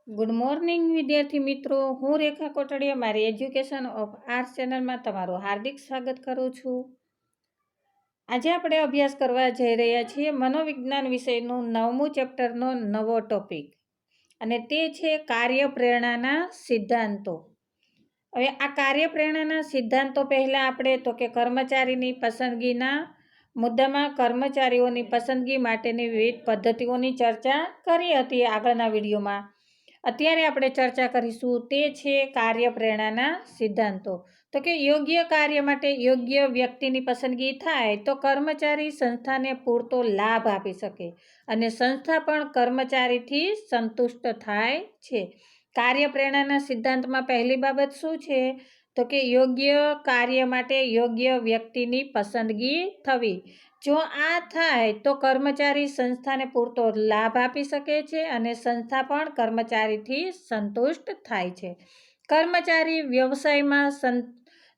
Good morning વિદ્યાર્થી મિત્રો, હું રેખા કોટડિયા મારી એજ્યુકેશન ઓફ આર્ટ્સ ચેનલમાં તમારું હાર્દિક સ્વાગત કરું છું. આજે આપણે અભ્યાસ કરવા જઈ રહ્યા છીએ મનોવિજ્ઞાન વિષયનું 9મું ચેપ્ટરનો નવો ટોપિક, અને તે છે કાર્યપ્રેરણાના સિદ્ધાંતો. હવે આ કાર્યપ્રેરણાના સિદ્ધાંતો પહેલાં આપણે તો કે કર્મચારીની પસંદગીના મુદ્દામાં કર્મચારીઓની પસંદગી માટેની વિવિધ પદ્ધતિઓની ચર્ચા કરી હતી આગળના વિડીયોમાં. અત્યારે આપણે ચર્ચા કરીશું તે છે કાર્યપ્રેરણાના સિદ્ધાંતો. તો કે યોગ્ય કાર્ય માટે યોગ્ય વ્યક્તિની પસંદગી થાય તો કર્મચારી સંસ્થાને પૂરતો લાભ આપી શકે અને સંસ્થા પણ કર્મચારીથી સંતુષ્ટ થાય છે. કાર્યપ્રેરણાના સિદ્ધાંતમાં પહેલી બાબત શું છે? તો કે યોગ્ય કાર્ય માટે યોગ્ય વ્યક્તિની પસંદગી થવી. જો આ થાય તો કર્મચારી સંસ્થાને પૂરતો લાભ આપી શકે છે અને સંસ્થા પણ કર્મચારીથી સંતુષ્ટ થાય છે. કર્મચારી વ્યવસાયમાં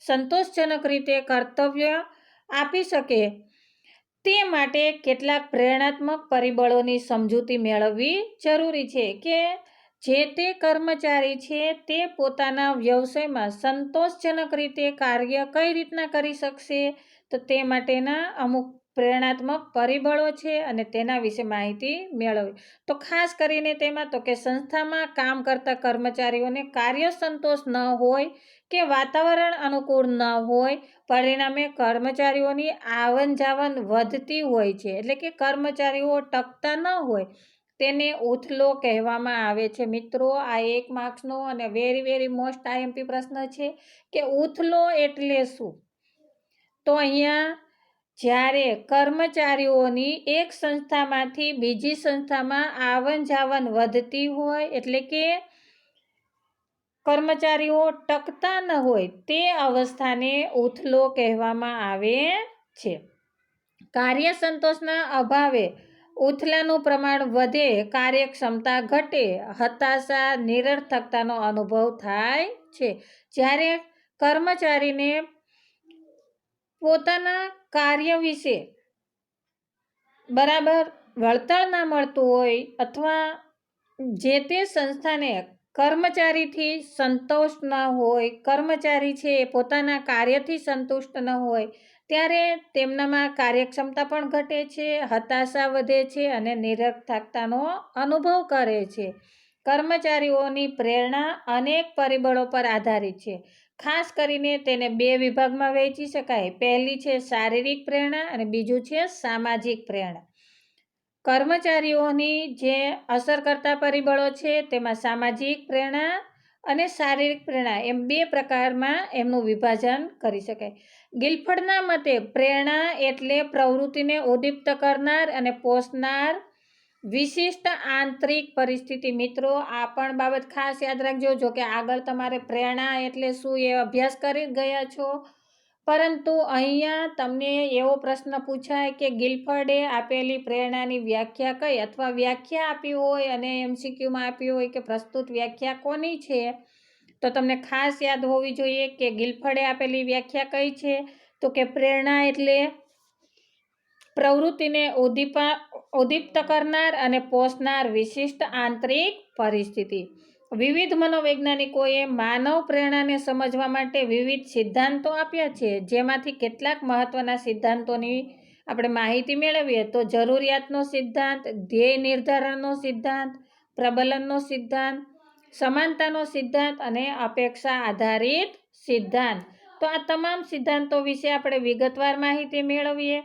સંતોષજનક રીતે કર્તવ્ય આપી શકે તે માટે કેટલાક પ્રેરણાત્મક પરિબળોની સમજૂતી મેળવવી જરૂરી છે કે જે તે કર્મચારી છે તે પોતાના વ્યવસાયમાં સંતોષજનક રીતે કાર્ય કઈ રીતના કરી શકશે. તો તે માટેના અમુક પ્રેરણાત્મક પરિબળો છે અને તેના વિશે માહિતી મેળવવી. તો ખાસ કરીને તેમાં તો કે સંસ્થામાં કામ કરતા કર્મચારીઓને કાર્ય સંતોષ ન હોય કે વાતાવરણ અનુકૂળ ન હોય, પરિણામે કર્મચારીઓની આવન જાવન વધતી હોય છે, એટલે કે કર્મચારીઓ ટકતા ન હોય, તેને ઉથલો કહેવામાં આવે છે. મિત્રો, આ 1 માર્ક્સનો અને વેરી મોસ્ટ આઈએમપી પ્રશ્ન છે કે ઉથલો એટલે શું? તો અહીંયા જ્યારે કર્મચારીઓની એક સંસ્થામાંથી બીજી સંસ્થામાં આવન જાવન વધતી હોય, એટલે કે કર્મચારીઓ ટકતા ન હોય, તે અવસ્થાને ઉથલો કહેવામાં આવે છે. કાર્ય સંતોષના અભાવે ઉથલાનું પ્રમાણ વધે, કાર્યક્ષમતા ઘટે, હતાશા, નિરર્થકતાનો અનુભવ થાય છે. જ્યારે કર્મચારીને પોતાના કાર્ય વિશે બરાબર વળતર ના મળતું હોય અથવા જે તે સંસ્થાને કર્મચારીથી સંતોષ ન હોય, કર્મચારી છે એ પોતાના કાર્યથી સંતુષ્ટ ન હોય, ત્યારે તેમનામાં કાર્યક્ષમતા પણ ઘટે છે, હતાશા વધે છે અને નિરર્થકતાનો અનુભવ કરે છે. કર્મચારીઓની પ્રેરણા અનેક પરિબળો પર આધારિત છે. ખાસ કરીને તેને 2 વિભાગમાં વહેંચી શકાય. પહેલી છે શારીરિક પ્રેરણા અને બીજું છે સામાજિક પ્રેરણા. કર્મચારીઓની જે અસર કરતા પરિબળો છે તેમાં સામાજિક પ્રેરણા અને શારીરિક પ્રેરણા એમ 2 પ્રકારમાં એમનું વિભાજન કરી શકાય. ગિલફર્ડના મતે પ્રેરણા એટલે પ્રવૃત્તિને ઉદ્દીપ્ત કરનાર અને પોષનાર વિશિષ્ટ આંતરિક પરિસ્થિતિ. મિત્રો, આ પણ બાબત ખાસ યાદ રાખજો. જો કે આગળ તમારે પ્રેરણા એટલે શું એ અભ્યાસ કરી ગયા છો, પરંતુ અહીંયા તમને એવો પ્રશ્ન પૂછાય કે ગિલફર્ડે આપેલી પ્રેરણાની વ્યાખ્યા કઈ, અથવા વ્યાખ્યા આપી હોય અને એમસીક્યુમાં આપી હોય કે પ્રસ્તુત વ્યાખ્યા કોની છે, તો તમને ખાસ યાદ હોવી જોઈએ કે ગિલફર્ડે આપેલી વ્યાખ્યા કઈ છે. તો કે પ્રેરણા એટલે પ્રવૃત્તિને ઉદ્દીપ્ત કરનાર અને પોષનાર વિશિષ્ટ આંતરિક પરિસ્થિતિ. વિવિધ મનોવૈજ્ઞાનિકોએ માનવ પ્રેરણાને સમજવા માટે વિવિધ સિદ્ધાંતો આપ્યા છે, જેમાંથી કેટલાક મહત્વના સિદ્ધાંતોની આપણે માહિતી મેળવીએ તો જરૂરિયાતનો સિદ્ધાંત, ધ્યેય નિર્ધારણનો સિદ્ધાંત, પ્રબલનનો સિદ્ધાંત, સમાનતાનો સિદ્ધાંત અને અપેક્ષા આધારિત સિદ્ધાંત. તો આ તમામ સિદ્ધાંતો વિશે આપણે વિગતવાર માહિતી મેળવીએ.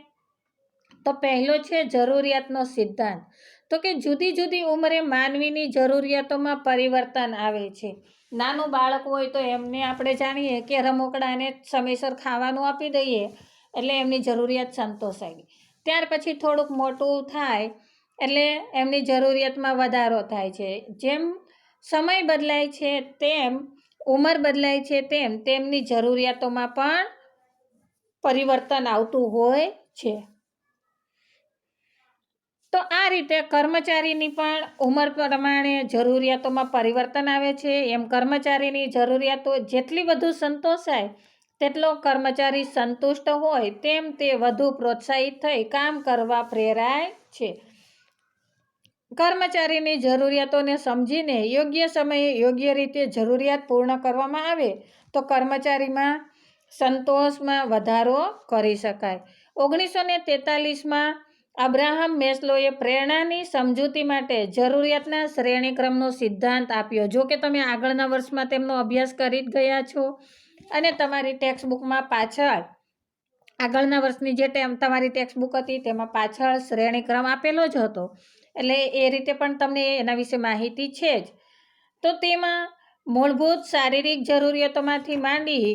તો પહેલો છે જરૂરિયાતનો સિદ્ધાંત. તો કે જુદી જુદી ઉંમરે માનવીની જરૂરિયાતોમાં પરિવર્તન આવે છે. નાનું બાળક હોય તો એમને આપણે જાણીએ કે રમકડાને સમયસર ખાવાનું આપી દઈએ એટલે એમની જરૂરિયાત સંતોષાય. ત્યાર પછી થોડુંક મોટું થાય એટલે એમની જરૂરિયાતમાં વધારો થાય છે. જેમ સમય બદલાય છે તેમ ઉંમર બદલાય છે તેમ તેમની જરૂરિયાતોમાં પણ પરિવર્તન આવતું હોય છે. તો આ રીતે કર્મચારીની પણ ઉંમર પ્રમાણે જરૂરિયાતોમાં પરિવર્તન આવે છે. એમ કર્મચારીની જરૂરિયાતો જેટલી વધુ સંતોષાય તેટલો કર્મચારી સંતુષ્ટ હોય તેમ તે વધુ પ્રોત્સાહિત થઈ કામ કરવા પ્રેરાય છે. કર્મચારીની જરૂરિયાતોને સમજીને યોગ્ય સમયે યોગ્ય રીતે જરૂરિયાત પૂર્ણ કરવામાં આવે તો કર્મચારીમાં સંતોષમાં વધારો કરી શકાય. 1943માં અબ્રાહમ મેસ્લોએ પ્રેરણાની સમજૂતી માટે જરૂરિયાતના શ્રેણીક્રમનો સિદ્ધાંત આપ્યો. જો કે તમે આગળના વર્ષમાં તેમનો અભ્યાસ કરી જ ગયા છો અને તમારી ટેક્સ્ટબુકમાં પાછળ આગળના વર્ષની જે તમારી ટેક્સ્ટબુક હતી તેમાં પાછળ શ્રેણીક્રમ આપેલો જ હતો, એટલે એ રીતે પણ તમને એના વિશે માહિતી છે જ. તો તેમાં મૂળભૂત શારીરિક જરૂરિયાતોમાંથી માંડી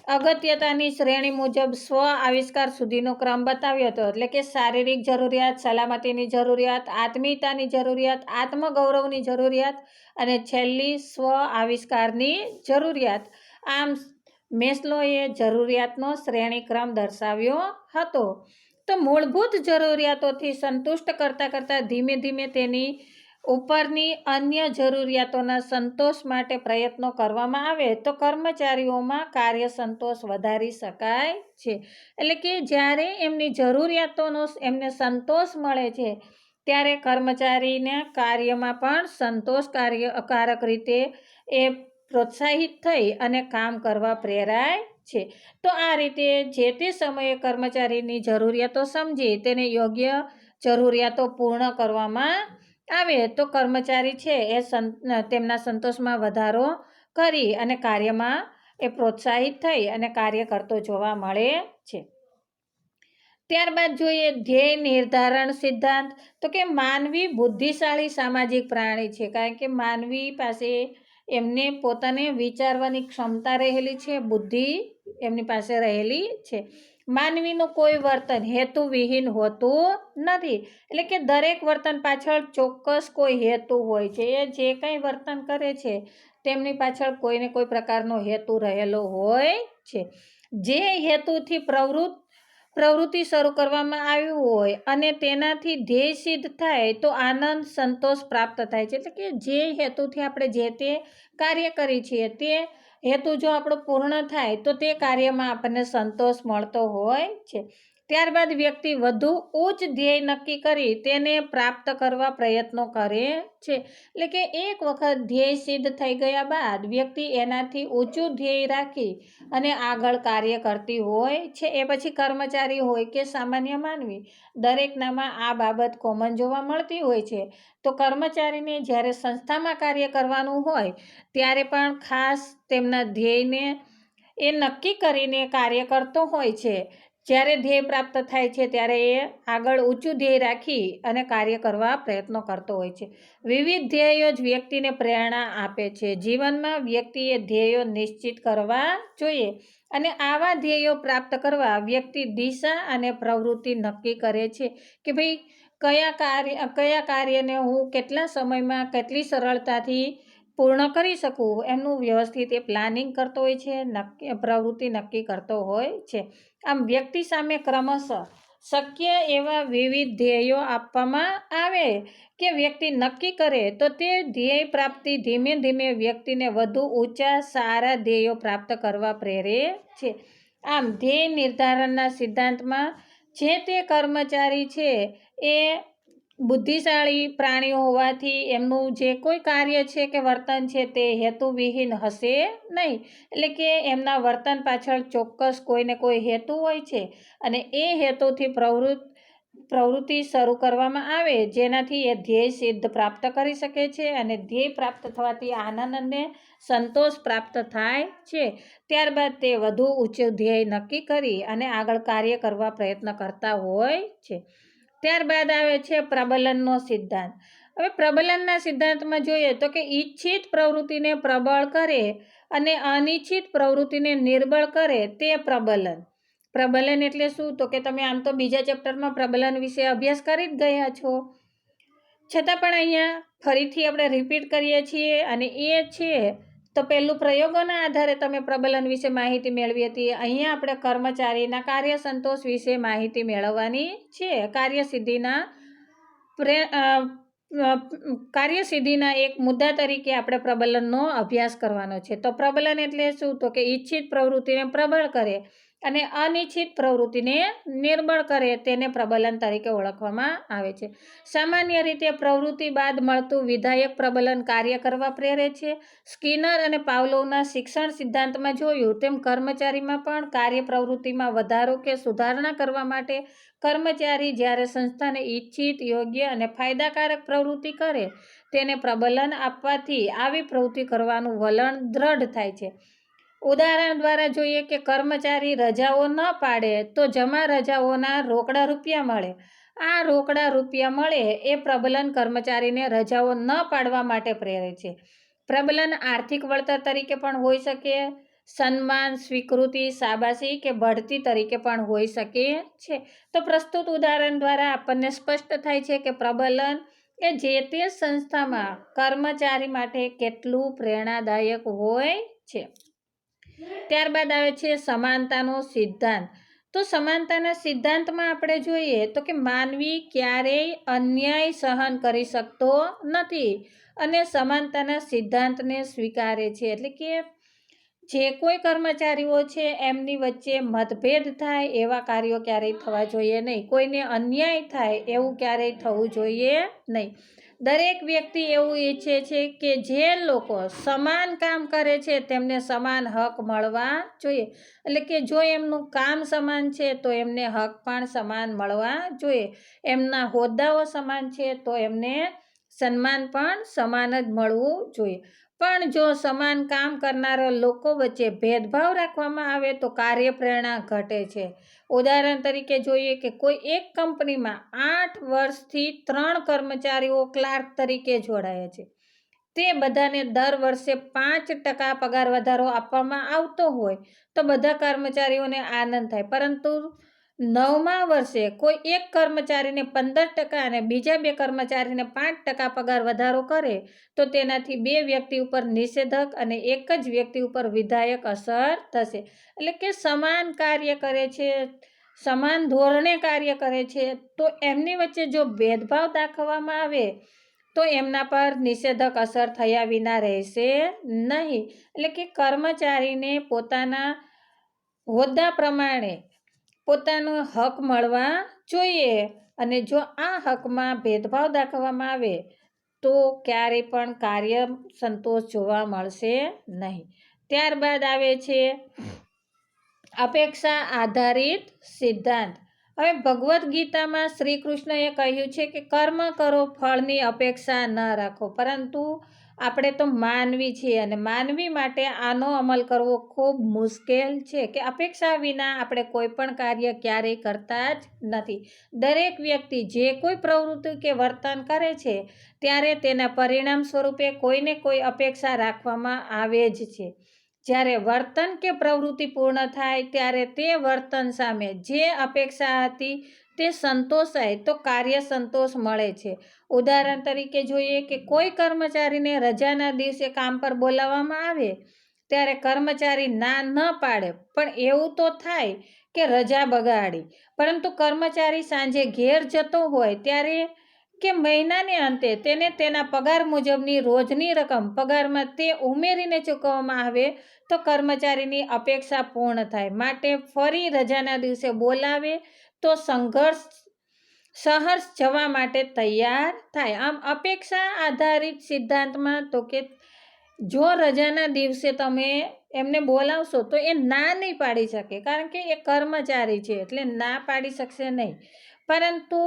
અગત્યતાની શ્રેણી મુજબ સ્વ આવિષ્કાર સુધીનો ક્રમ બતાવ્યો હતો. એટલે કે શારીરિક જરૂરિયાત, સલામતીની જરૂરિયાત, આત્મીયતાની જરૂરિયાત, આત્મગૌરવની જરૂરિયાત અને છેલ્લી સ્વ આવિષ્કારની જરૂરિયાત. આમ મેસ્લોએ જરૂરિયાતનો શ્રેણીક્રમ દર્શાવ્યો હતો. તો મૂળભૂત જરૂરિયાતોથી સંતુષ્ટ કરતાં ધીમે ધીમે તેની ઉપરની અન્ય જરૂરિયાતોના સંતોષ માટે પ્રયત્નો કરવામાં આવે તો કર્મચારીઓમાં કાર્ય સંતોષ વધારી શકાય છે. એટલે કે જ્યારે એમની જરૂરિયાતોનો એમને સંતોષ મળે છે ત્યારે કર્મચારીના કાર્યમાં પણ સંતોષકારક રીતે એ પ્રોત્સાહિત થઈ અને કામ કરવા પ્રેરાય છે. તો આ રીતે જે તે સમયે કર્મચારીની જરૂરિયાતો સમજી તેને યોગ્ય જરૂરિયાતો પૂર્ણ કરવામાં આવે તો કર્મચારી છે એ તેમના સંતોષમાં વધારો કરી અને કાર્યમાં એ પ્રોત્સાહિત થઈ અને કાર્ય કરતો જોવા મળે છે. ત્યારબાદ જોઈએ ધ્યેય નિર્ધારણ સિદ્ધાંત. તો કે માનવી બુદ્ધિશાળી સામાજિક પ્રાણી છે, કારણ કે માનવી પાસે એમને પોતાને વિચારવાની ક્ષમતા રહેલી છે, બુદ્ધિ એમની પાસે રહેલી છે. માનવીનું કોઈ વર્તન હેતુવિહીન હોતું નથી. એટલે કે દરેક વર્તન પાછળ ચોક્કસ કોઈ હેતુ હોય છે. એ જે કંઈ વર્તન કરે છે તેમની પાછળ કોઈને કોઈ પ્રકારનો હેતુ રહેલો હોય છે. જે હેતુથી પ્રવૃત્તિ શરૂ કરવામાં આવ્યું હોય અને તેનાથી ધ્યેય સિદ્ધ થાય તો આનંદ સંતોષ પ્રાપ્ત થાય છે. એટલે કે જે હેતુથી આપણે જે તે કાર્ય કરીએ છીએ તે હેતુ જો આપણો પૂર્ણ થાય તો તે કાર્યમાં આપણને સંતોષ મળતો હોય છે. ત્યારબાદ વ્યક્તિ વધુ ઉચ્ચ ધ્યેય નક્કી કરી તેને પ્રાપ્ત કરવા પ્રયત્નો કરે છે. એટલે કે એક વખત ધ્યેય સિદ્ધ થઈ ગયા બાદ વ્યક્તિ એનાથી ઊંચું ધ્યેય રાખી અને આગળ કાર્ય કરતી હોય છે. એ પછી કર્મચારી હોય કે સામાન્ય માનવી, દરેકનામાં આ બાબત કોમન જોવા મળતી હોય છે. તો કર્મચારીને જ્યારે સંસ્થામાં કાર્ય કરવાનું હોય ત્યારે પણ ખાસ તેમના ધ્યેયને એ નક્કી કરીને કાર્ય કરતો હોય છે. જ્યારે ધ્યેય પ્રાપ્ત થાય છે ત્યારે એ આગળ ઊંચું ધ્યેય રાખી અને કાર્ય કરવા પ્રયત્નો કરતો હોય છે. વિવિધ ધ્યેયો જ વ્યક્તિને પ્રેરણા આપે છે. જીવનમાં વ્યક્તિએ ધ્યેયો નિશ્ચિત કરવા જોઈએ અને આવા ધ્યેયો પ્રાપ્ત કરવા વ્યક્તિ દિશા અને પ્રવૃત્તિ નક્કી કરે છે કે ભાઈ કયા કાર્યને હું કેટલા સમયમાં કેટલી સરળતાથી પૂર્ણ કરી શકું, એમનું વ્યવસ્થિત એ પ્લાનિંગ કરતો હોય છે, પ્રવૃત્તિ નક્કી કરતો હોય છે. આમ વ્યક્તિ સામે ક્રમશઃ શક્ય એવા વિવિધ ધ્યેયો આપવામાં આવે કે વ્યક્તિ નક્કી કરે તો તે ધ્યેય પ્રાપ્તિ ધીમે ધીમે વ્યક્તિને વધુ ઊંચા સારા ધ્યેયો પ્રાપ્ત કરવા પ્રેરે છે. આમ ધ્યેય નિર્ધારણના સિદ્ધાંતમાં જે તે કર્મચારી છે એ બુદ્ધિશાળી પ્રાણીઓ હોવાથી એમનું જે કોઈ કાર્ય છે કે વર્તન છે તે હેતુવિહીન હશે નહીં. એટલે કે એમના વર્તન પાછળ ચોક્કસ કોઈને કોઈ હેતુ હોય છે અને એ હેતુથી પ્રવૃત્તિ શરૂ કરવામાં આવે જેનાથી એ ધ્યેય સિદ્ધ પ્રાપ્ત કરી શકે છે અને ધ્યેય પ્રાપ્ત થવાથી આનંદ અને સંતોષ પ્રાપ્ત થાય છે. ત્યારબાદ તે વધુ ઊંચું ધ્યેય નક્કી કરી અને આગળ કાર્ય કરવા પ્રયત્ન કરતા હોય છે. ત્યારબાદ આવે છે પ્રબલનનો સિદ્ધાંત. હવે પ્રબલનના સિદ્ધાંતમાં જોઈએ તો કે ઈચ્છિત પ્રવૃત્તિને પ્રબળ કરે અને અનિચ્છિત પ્રવૃત્તિને નિર્બળ કરે તે પ્રબલન. પ્રબલન એટલે શું? તો કે તમે આમ તો બીજા ચેપ્ટરમાં પ્રબલન વિશે અભ્યાસ કરી જ ગયા છો, છતાં પણ અહીંયા ફરીથી આપણે રિપીટ કરીએ છીએ અને એ છે તો પહેલું પ્રયોગોના આધારે તમે પ્રબલન વિશે માહિતી મેળવી હતી. અહીંયા આપણે કર્મચારીના કાર્ય સંતોષ વિશે માહિતી મેળવવાની છે. કાર્યસિદ્ધિના એક મુદ્દા તરીકે આપણે પ્રબલનનો અભ્યાસ કરવાનો છે. તો પ્રબલન એટલે શું? તો કે ઈચ્છિત પ્રવૃત્તિને પ્રબળ કરે અને અનિચ્છિત પ્રવૃત્તિને નિર્બળ કરે તેને પ્રબલન તરીકે ઓળખવામાં આવે છે. સામાન્ય રીતે પ્રવૃત્તિ બાદ મળતું વિધાયક પ્રબલન કાર્ય કરવા પ્રેરે છે. સ્કિનર અને પાવલોવના શિક્ષણ સિદ્ધાંતમાં જોયું તેમ કર્મચારીમાં પણ કાર્ય પ્રવૃત્તિમાં વધારો કે સુધારણા કરવા માટે કર્મચારી જ્યારે સંસ્થાને ઈચ્છિત, યોગ્ય અને ફાયદાકારક પ્રવૃત્તિ કરે તેને પ્રબલન આપવાથી આવી પ્રવૃત્તિ કરવાનું વલણ દ્રઢ થાય છે. ઉદાહરણ દ્વારા જોઈએ કે કર્મચારી રજાઓ ન પાડે તો જમા રજાઓના રોકડા રૂપિયા મળે. આ રોકડા રૂપિયા મળે એ પ્રબલન કર્મચારીને રજાઓ ન પાડવા માટે પ્રેરે છે. પ્રબલન આર્થિક વળતર તરીકે પણ હોઈ શકે, સન્માન, સ્વીકૃતિ, શાબાશી કે બઢતી તરીકે પણ હોઈ શકે છે. તો પ્રસ્તુત ઉદાહરણ દ્વારા આપણને સ્પષ્ટ થાય છે કે પ્રબલન એ જે તે સંસ્થામાં કર્મચારી માટે કેટલું પ્રેરણાદાયક હોય છે. ત્યારબાદ આવે છે સમાનતાનો સિદ્ધાંત. તો સમાનતાના સિદ્ધાંતમાં આપણે જોઈએ તો કે માનવી ક્યારેય અન્યાય સહન કરી શકતો નથી અને સમાનતાના સિદ્ધાંતને સ્વીકારે છે. એટલે કે જે કોઈ કર્મચારીઓ છે એમની વચ્ચે મતભેદ થાય એવા કાર્યો ક્યારેય થવા જોઈએ નહીં. કોઈને અન્યાય થાય એવું ક્યારેય થવું જોઈએ નહીં. દરેક વ્યક્તિ એવું ઈચ્છે છે કે જે લોકો સમાન કામ કરે છે તેમને સમાન હક મળવા જોઈએ. એટલે કે જો એમનું કામ સમાન છે તો એમને હક પણ સમાન મળવા જોઈએ. એમના હોદ્દાઓ સમાન છે તો એમને સન્માન પણ સમાન જ મળવું જોઈએ. પણ જો સમાન કામ કરનારા લોકો વચ્ચે ભેદભાવ રાખવામાં આવે તો કાર્યપ્રેરણા ઘટે છે. ઉદાહરણ તરીકે જોઈએ કે કોઈ એક કંપનીમાં 8 વર્ષથી 3 કર્મચારીઓ ક્લાર્ક તરીકે જોડાયા છે. તે બધાને દર વર્ષે 5% પગાર વધારો આપવામાં આવતો હોય તો બધા કર્મચારીઓને આનંદ થાય. પરંતુ 9મા વર્ષે કોઈ એક કર્મચારીને 15% અને બીજા 2 કર્મચારીને 5% પગાર વધારો કરે તો તેનાથી 2 વ્યક્તિ ઉપર નિષેધક અને એક જ વ્યક્તિ ઉપર વિધાયક અસર થશે. એટલે કે સમાન કાર્ય કરે છે, સમાન ધોરણે કાર્ય કરે છે તો એમની વચ્ચે જો ભેદભાવ દાખવવામાં આવે તો એમના પર નિષેધક અસર થયા વિના રહેશે નહીં. એટલે કે કર્મચારીને પોતાના હોદ્દા પ્રમાણે પોતાનો હક મળવા જોઈએ અને જો આ હકમાં ભેદભાવ દાખવવામાં આવે તો ક્યારેય પણ કાર્ય સંતોષ જોવા મળશે નહીં. ત્યારબાદ આવે છે અપેક્ષા આધારિત સિદ્ધાંત. હવે ભગવદ્ ગીતામાં શ્રી કૃષ્ણએ કહ્યું છે કે કર્મ કરો, ફળની અપેક્ષા ન રાખો. પરંતુ આપણે તો માનવી છીએ અને માનવી માટે આનો અમલ કરવો ખૂબ મુશ્કેલ છે કે અપેક્ષા વિના આપણે કોઈ પણ કાર્ય ક્યારેય કરતા જ નથી. દરેક વ્યક્તિ જે કોઈ પ્રવૃત્તિ કે વર્તન કરે છે ત્યારે તેના પરિણામ સ્વરૂપે કોઈને કોઈ અપેક્ષા રાખવામાં આવે જ છે. જ્યારે વર્તન કે પ્રવૃત્તિ પૂર્ણ થાય ત્યારે તે વર્તન સામે જે અપેક્ષા હતી તે સંતોષાય તો કાર્ય સંતોષ મળે છે. ઉદાહરણ તરીકે જોઈએ કે કોઈ કર્મચારીને રજાના દિવસે કામ પર બોલાવવામાં આવે ત્યારે કર્મચારી ના ન પાડે પણ એવું તો થાય કે રજા બગાડી. પરંતુ કર્મચારી સાંજે ઘેર જતો હોય ત્યારે કે મહિનાને અંતે તેને તેના પગાર મુજબની રોજની રકમ પગારમાં તે ઉમેરીને ચૂકવવામાં આવે તો કર્મચારીની અપેક્ષા પૂર્ણ થાય. માટે ફરી રજાના દિવસે બોલાવે તો સહર્ષ જવા માટે તૈયાર થાય. આમ અપેક્ષા આધારિત સિદ્ધાંતમાં તો કે જો રજાના દિવસે તમે એમને બોલાવશો તો એ ના નહીં પાડી શકે કારણ કે એ કર્મચારી છે એટલે ના પાડી શકશે નહીં. પરંતુ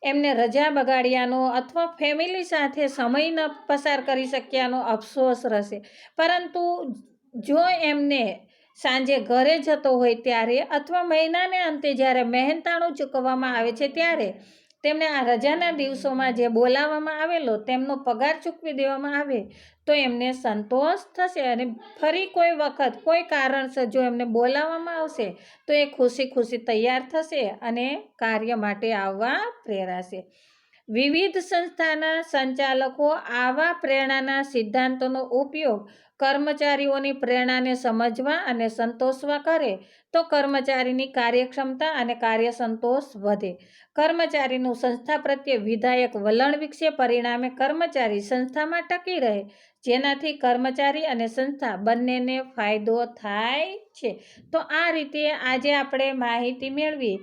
એમને રજા બગાડ્યાનો અથવા ફેમિલી સાથે સમય ન પસાર કરી શક્યાનો અફસોસ રહેશે. પરંતુ જો એમને સાંજે ઘરે જતો હોય ત્યારે અથવા મહિનાને અંતે જ્યારે મહેનતાણું ચૂકવવામાં આવે છે ત્યારે તેમને આ રજાના દિવસોમાં જે બોલાવવામાં આવેલો તેમનો પગાર ચૂકવી દેવામાં આવે તો એમને સંતોષ થશે અને ફરી કોઈ વખત કોઈ કારણસર જો એમને બોલાવવામાં આવશે તો એ ખુશી ખુશી તૈયાર થશે અને કાર્ય માટે આવવા પ્રેરાશે. વિવિધ સંસ્થાના સંચાલકો આવા પ્રેરણાના સિદ્ધાંતોનો ઉપયોગ કર્મચારીઓની પ્રેરણાને સમજવા અને સંતોષવા કરે તો કર્મચારીની કાર્યક્ષમતા અને કાર્યસંતોષ વધે. કર્મચારીનું સંસ્થા પ્રત્યે વિધાયક વલણ વિકસે, પરિણામે કર્મચારી સંસ્થામાં ટકી રહે, જેનાથી કર્મચારી અને સંસ્થા બંનેને ફાયદો થાય છે. તો આ રીતે આજે આપણે માહિતી મેળવી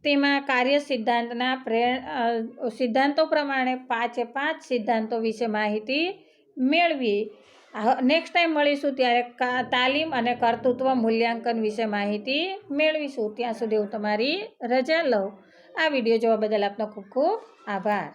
તેમાં કાર્ય સિદ્ધાંતના સિદ્ધાંતો પ્રમાણે 5 સિદ્ધાંતો વિશે માહિતી મેળવી. નેક્સ્ટ ટાઈમ મળીશું ત્યારે તાલીમ અને કર્તૃત્વ મૂલ્યાંકન વિશે માહિતી મેળવીશું. ત્યાં સુધી હું તમારી રજા લઉં. આ વિડીયો જોવા બદલ આપનો ખૂબ ખૂબ આભાર.